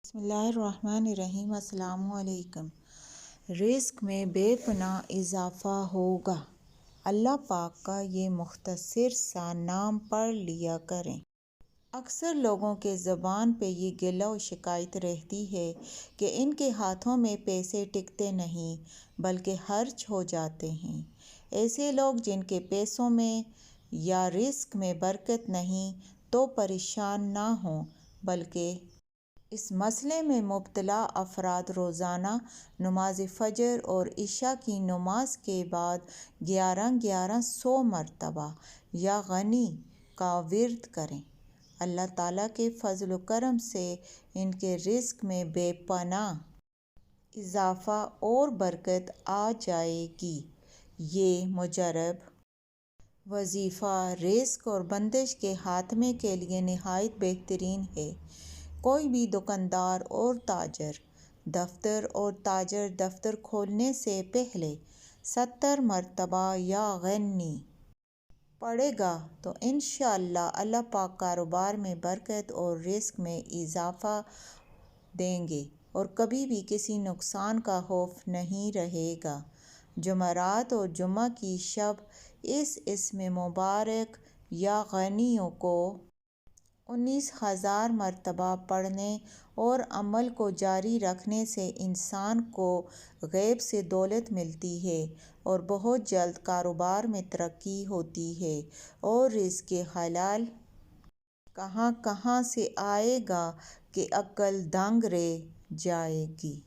بسم اللہ الرحمن الرحیم۔ السلام علیکم۔ رزق میں بے پناہ اضافہ ہوگا۔ اللہ پاک کا یہ مختصر سا نام پڑھ لیا کریں۔ اکثر لوگوں کے زبان پہ یہ گلہ و شکایت رہتی ہے کہ ان کے ہاتھوں میں پیسے ٹکتے نہیں بلکہ خرچ ہو جاتے ہیں۔ ایسے لوگ جن کے پیسوں میں یا رزق میں برکت نہیں تو پریشان نہ ہوں، بلکہ اس مسئلے میں مبتلا افراد روزانہ نماز فجر اور عشاء کی نماز کے بعد 1100 مرتبہ یا غنی کا ورد کریں۔ اللہ تعالیٰ کے فضل و کرم سے ان کے رزق میں بے پناہ اضافہ اور برکت آ جائے گی۔ یہ مجرب وظیفہ رزق اور بندش کے خاتمے کے لیے نہایت بہترین ہے۔ کوئی بھی دکاندار اور تاجر دفتر کھولنے سے پہلے 70 مرتبہ یا غنی پڑھے گا تو انشاءاللہ اللہ پاک کاروبار میں برکت اور رزق میں اضافہ دیں گے اور کبھی بھی کسی نقصان کا خوف نہیں رہے گا۔ جمعرات اور جمعہ کی شب اس اسم مبارک یا غنیوں کو 19,000 مرتبہ پڑھنے اور عمل کو جاری رکھنے سے انسان کو غیب سے دولت ملتی ہے اور بہت جلد کاروبار میں ترقی ہوتی ہے اور رزق حلال کہاں کہاں سے آئے گا کہ عقل دنگ رہ جائے گی۔